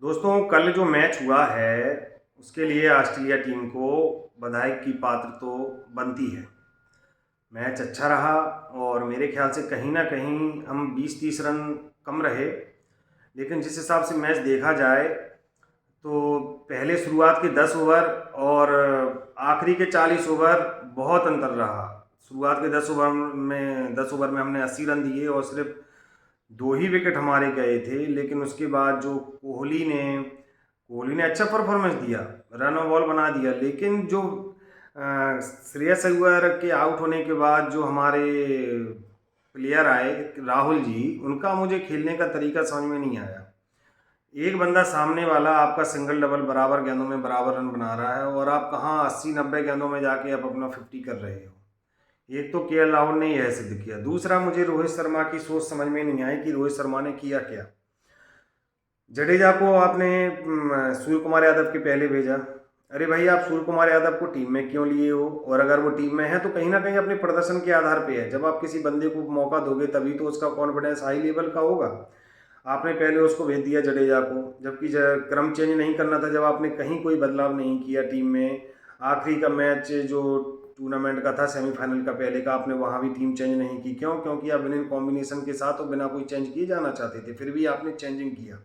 दोस्तों कल जो मैच हुआ है उसके लिए ऑस्ट्रेलिया टीम को बधाई की पात्र तो बनती है। मैच अच्छा रहा और मेरे ख्याल से कहीं ना कहीं हम 20-30 रन कम रहे, लेकिन जिस हिसाब से मैच देखा जाए तो पहले शुरुआत के 10 ओवर और आखिरी के 40 ओवर बहुत अंतर रहा। शुरुआत के 10 ओवर में हमने 80 रन दिए और सिर्फ 2 ही विकेट हमारे गए थे, लेकिन उसके बाद जो कोहली ने अच्छा परफॉर्मेंस दिया, रन और बॉल बना दिया। लेकिन जो श्रेयस अय्यर के आउट होने के बाद जो हमारे प्लेयर आए, राहुल जी, उनका मुझे खेलने का तरीका समझ में नहीं आया। एक बंदा सामने वाला आपका सिंगल डबल बराबर गेंदों में बराबर रन बना रहा है और आप कहाँ 80-90 गेंदों में जाके आप अपना 50 कर रहे हो। एक तो केएल राहुल ने यह सिद्ध किया। दूसरा, मुझे रोहित शर्मा की सोच समझ में नहीं आई कि रोहित शर्मा ने किया क्या। जडेजा को आपने सूर्य कुमार यादव के पहले भेजा। अरे भाई, आप सूर्य कुमार यादव को टीम में क्यों लिए हो? और अगर वो टीम में है तो कहीं ना कहीं अपने प्रदर्शन के आधार पे है। जब आप किसी बंदे को मौका दोगे तभी तो उसका कॉन्फिडेंस हाई लेवल का होगा। आपने पहले उसको भेज दिया जडेजा को, जबकि क्रम चेंज नहीं करना था। जब आपने कहीं कोई बदलाव नहीं किया टीम में, आखिरी का मैच जो टूर्नामेंट का था, सेमीफाइनल का पहले का, आपने वहाँ भी टीम चेंज नहीं की। क्यों? क्योंकि आप विनिंग कॉम्बिनेशन के साथ और बिना कोई चेंज किए जाना चाहते थे, फिर भी आपने चेंजिंग किया।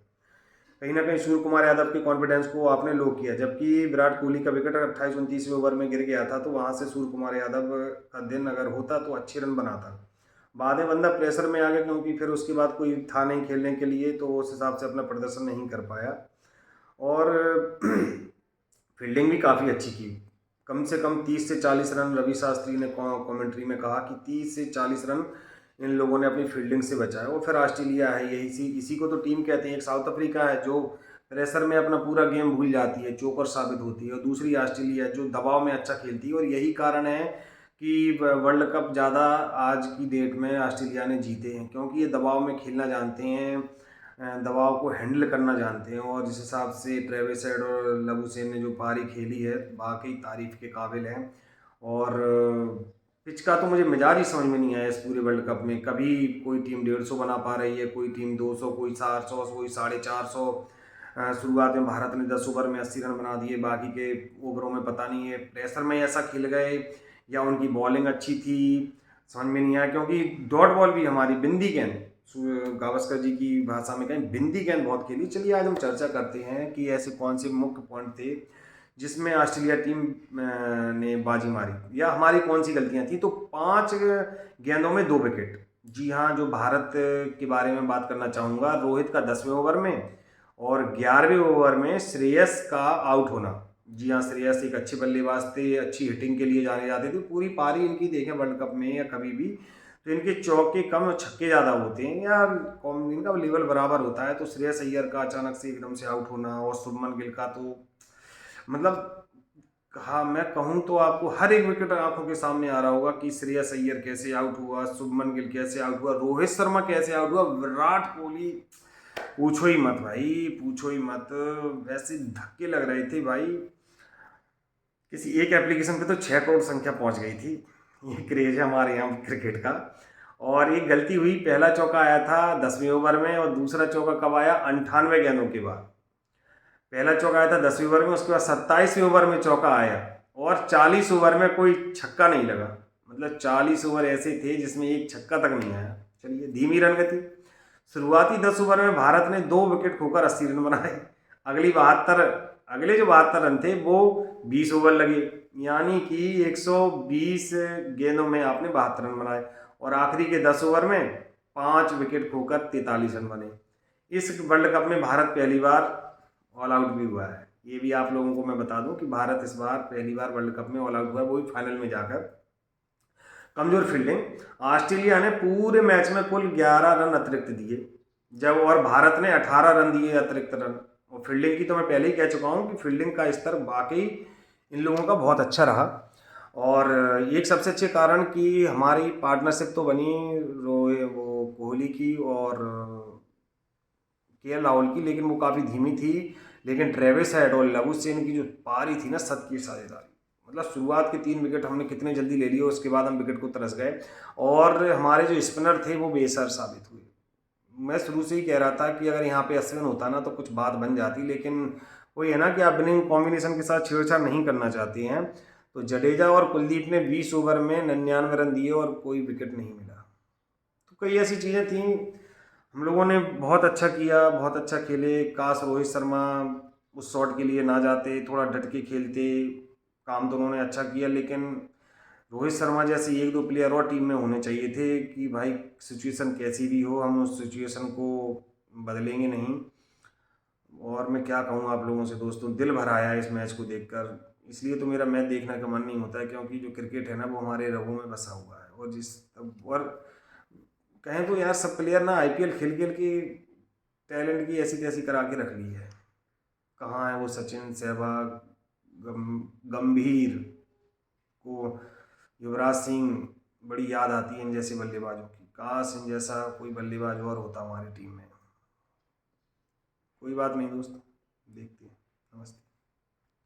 कहीं ना कहीं सूर्य कुमार यादव के कॉन्फिडेंस को आपने लो किया। जबकि विराट कोहली का विकेट 28-29वें ओवर में गिर गया था, तो वहाँ से सूर्य कुमार यादव का दिन अगर होता तो अच्छे रन बनाता। बाद में बंदा प्रेशर में आ गया, क्योंकि फिर उसके बाद कोई था नहीं खेलने के लिए, तो उस हिसाब से अपना प्रदर्शन नहीं कर पाया। और फील्डिंग भी काफ़ी अच्छी की। कम से कम 30 से 40 रन, रवि शास्त्री ने कमेंट्री में कहा कि 30 से 40 रन इन लोगों ने अपनी फील्डिंग से बचाया। और फिर ऑस्ट्रेलिया है, यही इसी को तो टीम कहते हैं। एक साउथ अफ्रीका है जो प्रेशर में अपना पूरा गेम भूल जाती है, चोकर साबित होती है, और दूसरी ऑस्ट्रेलिया जो दबाव में अच्छा खेलती है। और यही कारण है कि वर्ल्ड कप ज़्यादा आज की डेट में ऑस्ट्रेलिया ने जीते हैं, क्योंकि ये दबाव में खेलना जानते हैं, दबाव को हैंडल करना जानते हैं। और जिस हिसाब से ट्रेविस हेड और लबुशेन ने जो पारी खेली है, वाकई तारीफ के काबिल है। और पिच का तो मुझे मिजाज ही समझ में नहीं आया इस पूरे वर्ल्ड कप में। कभी कोई टीम 150 बना पा रही है, कोई टीम 200, कोई 400, कोई 450। शुरुआत में भारत ने 10 ओवर में 80 रन बना दिए, बाकी के ओवरों में पता नहीं है प्रेशर में ऐसा खिल गए या उनकी बॉलिंग अच्छी थी, समझ में नहीं आया। क्योंकि डॉट बॉल भी हमारी बिंदी गेंद, गावस्कर जी की भाषा में कहें, बिंदी गेंद बहुत खेली। चलिए आज हम चर्चा करते हैं कि ऐसे कौन से मुख्य पॉइंट थे जिसमें ऑस्ट्रेलिया टीम ने बाजी मारी, या हमारी कौन सी गलतियां थी। तो 5 गेंदों में 2 विकेट। जी हाँ, जो भारत के बारे में बात करना चाहूँगा, रोहित का 10वें ओवर में और 11वें ओवर में श्रेयस का आउट होना। जी हाँ, श्रेयस एक अच्छे बल्लेबाज थे, अच्छी हिटिंग के लिए जाने जाते थे। पूरी पारी इनकी देखें वर्ल्ड कप में या कभी भी, तो इनके चौके कम और छक्के ज़्यादा होते हैं, या इनका लेवल बराबर होता है। तो श्रेयस अय्यर का अचानक से एकदम से आउट होना, और शुभमन गिल का तो मतलब, हाँ, मैं कहूँ तो आपको हर एक विकेट आंखों के सामने आ रहा होगा कि श्रेयस अय्यर कैसे आउट हुआ, शुभमन गिल कैसे आउट हुआ, रोहित शर्मा कैसे आउट हुआ, विराट कोहली पूछो ही मत भाई, पूछो ही मत। वैसे धक्के लग रहे थे भाई। किसी एक एप्लीकेशन पे तो 6 करोड़ संख्या पहुंच गई थी। ये क्रेज है हमारे यहाँ क्रिकेट का। और एक गलती हुई, पहला चौका आया था 10वें ओवर में, और दूसरा चौका कब आया? 98 गेंदों के बाद। पहला चौका आया था 10वें ओवर में, उसके बाद 27वें ओवर में चौका आया, और 40 ओवर में कोई छक्का नहीं लगा। मतलब 40 ओवर ऐसे थे जिसमें एक छक्का तक नहीं आया। चलिए, धीमी रन गति। शुरुआती 10 ओवर में भारत ने 2 विकेट खोकर 80 रन बनाए। अगले जो 72 रन थे वो 20 ओवर लगे, यानी कि 120 गेंदों में आपने 72 रन बनाए। और आखिरी के 10 ओवर में 5 विकेट खोकर 43 रन बने। इस वर्ल्ड कप में भारत पहली बार ऑल आउट भी हुआ है। ये भी आप लोगों को मैं बता दूं कि भारत इस बार पहली बार वर्ल्ड कप में ऑल आउट हुआ है, वो भी फाइनल में जाकर। कमजोर फील्डिंग। ऑस्ट्रेलिया ने पूरे मैच में कुल 11 रन अतिरिक्त दिए, जब और भारत ने 18 रन दिए अतिरिक्त रन। और फील्डिंग की तो मैं पहले ही कह चुका हूँ कि फील्डिंग का स्तर वाकई इन लोगों का बहुत अच्छा रहा। और एक सबसे अच्छे कारण कि हमारी पार्टनरशिप तो बनी वो कोहली की और केएल राहुल की, लेकिन वो काफ़ी धीमी थी। लेकिन ट्रेविस हेड और लबुशेन की जो पारी थी ना, सत की साझेदारी। मतलब शुरुआत के 3 विकेट हमने कितने जल्दी ले लिए, उसके बाद हम विकेट को तरस गए। और हमारे जो स्पिनर थे वो बेसर साबित हुए। मैं शुरू से ही कह रहा था कि अगर यहाँ पे अश्विन होता ना तो कुछ बात बन जाती, लेकिन वही है ना कि आप बिनिंग कॉम्बिनेशन के साथ छेड़छाड़ नहीं करना चाहते हैं। तो जडेजा और कुलदीप ने 20 ओवर में 99 रन दिए और कोई विकेट नहीं मिला। तो कई ऐसी चीज़ें थी, हम लोगों ने बहुत अच्छा किया, बहुत अच्छा खेले। काश रोहित शर्मा उस शॉट के लिए ना जाते, थोड़ा डट के खेलते। काम तो उन्होंने अच्छा किया, लेकिन रोहित शर्मा जैसे एक दो प्लेयर और टीम में होने चाहिए थे कि भाई सिचुएशन कैसी भी हो हम उस सिचुएशन को बदलेंगे नहीं। और मैं क्या कहूँ आप लोगों से दोस्तों, दिल भर आया इस मैच को देखकर। इसलिए तो मेरा मैच देखने का मन नहीं होता है, क्योंकि जो क्रिकेट है ना वो हमारे रगों में बसा हुआ है। और कहें तो यार सब प्लेयर ना आईपीएल खेल खेल के टैलेंट की ऐसी तैसी करा के रख ली है। कहाँ है वो सचिन, सहवाग, गंभीर को, युवराज सिंह, बड़ी याद आती है इन जैसे बल्लेबाजों की। काश इन जैसा कोई बल्लेबाज और होता हमारी टीम में। कोई बात नहीं दोस्त, देखते हैं। नमस्ते।